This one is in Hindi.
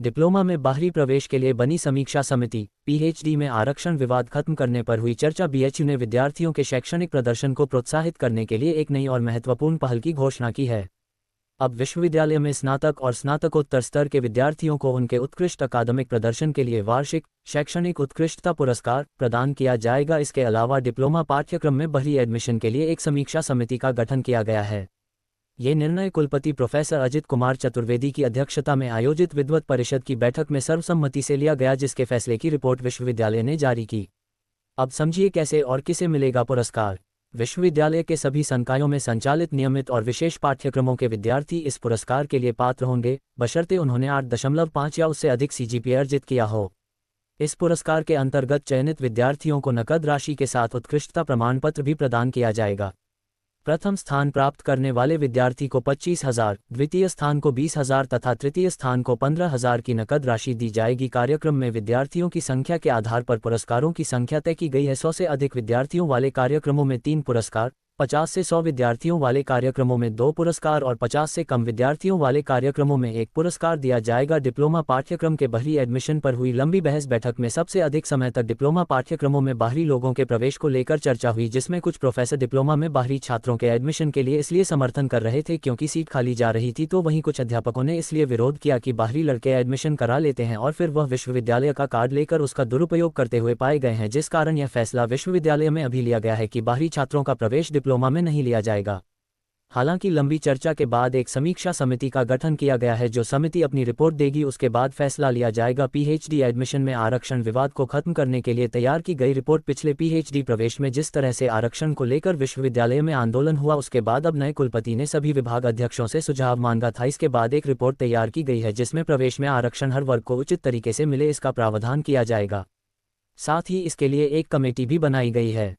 डिप्लोमा में बाहरी प्रवेश के लिए बनी समीक्षा समिति। पीएचडी में आरक्षण विवाद खत्म करने पर हुई चर्चा। बीएचयू ने विद्यार्थियों के शैक्षणिक प्रदर्शन को प्रोत्साहित करने के लिए एक नई और महत्वपूर्ण पहल की घोषणा की है। अब विश्वविद्यालय में स्नातक और स्नातकोत्तर स्तर के विद्यार्थियों को उनके उत्कृष्ट अकादमिक प्रदर्शन के लिए वार्षिक शैक्षणिक उत्कृष्टता पुरस्कार प्रदान किया जाएगा। इसके अलावा डिप्लोमा पाठ्यक्रम में बाहरी एडमिशन के लिए एक समीक्षा समिति का गठन किया गया है। ये निर्णय कुलपति प्रोफेसर अजित कुमार चतुर्वेदी की अध्यक्षता में आयोजित विद्वत परिषद की बैठक में सर्वसम्मति से लिया गया, जिसके फैसले की रिपोर्ट विश्वविद्यालय ने जारी की। अब समझिए कैसे और किसे मिलेगा पुरस्कार। विश्वविद्यालय के सभी संकायों में संचालित नियमित और विशेष पाठ्यक्रमों के विद्यार्थी इस पुरस्कार के लिए पात्र होंगे, बशर्ते उन्होंने 8.5 या उससे अधिक सीजीपीए अर्जित किया हो। इस पुरस्कार के अंतर्गत चयनित विद्यार्थियों को नकद राशि के साथ उत्कृष्टता प्रमाण पत्र भी प्रदान किया जाएगा। प्रथम स्थान प्राप्त करने वाले विद्यार्थी को 25,000, द्वितीय स्थान को 20,000 तथा तृतीय स्थान को 15,000 की नकद राशि दी जाएगी। कार्यक्रम में विद्यार्थियों की संख्या के आधार पर पुरस्कारों की संख्या तय की गई है। 100 से अधिक विद्यार्थियों वाले कार्यक्रमों में 3 पुरस्कार, 50 से 100 विद्यार्थियों वाले कार्यक्रमों में 2 पुरस्कार और 50 से कम विद्यार्थियों वाले कार्यक्रमों में 1 पुरस्कार दिया जाएगा। डिप्लोमा पाठ्यक्रम के बाहरी एडमिशन पर हुई लंबी बहस। बैठक में सबसे अधिक समय तक डिप्लोमा पाठ्यक्रमों में बाहरी लोगों के प्रवेश को लेकर चर्चा हुई, जिसमें कुछ प्रोफेसर डिप्लोमा में बाहरी छात्रों के एडमिशन के लिए इसलिए समर्थन कर रहे थे क्योंकि सीट खाली जा रही थी, तो वहीं कुछ अध्यापकों ने इसलिए विरोध किया कि बाहरी लड़के एडमिशन करा लेते हैं और फिर वह विश्वविद्यालय का कार्ड लेकर उसका दुरुपयोग करते हुए पाए गए हैं, जिस कारण यह फैसला विश्वविद्यालय में अभी लिया गया है कि बाहरी छात्रों का प्रवेश डिप्लोमा में नहीं लिया जाएगा। हालांकि लंबी चर्चा के बाद एक समीक्षा समिति का गठन किया गया है। जो समिति अपनी रिपोर्ट देगी उसके बाद फैसला लिया जाएगा। पीएचडी एडमिशन में आरक्षण विवाद को खत्म करने के लिए तैयार की गई रिपोर्ट। पिछले पीएचडी प्रवेश में जिस तरह से आरक्षण को लेकर विश्वविद्यालय में आंदोलन हुआ, उसके बाद अब नए कुलपति ने सभी विभाग अध्यक्षों से सुझाव मांगा था। इसके बाद एक रिपोर्ट तैयार की गई है जिसमें प्रवेश में आरक्षण हर वर्ग को उचित तरीके से मिले, इसका प्रावधान किया जाएगा। साथ ही इसके लिए एक कमेटी भी बनाई गई है।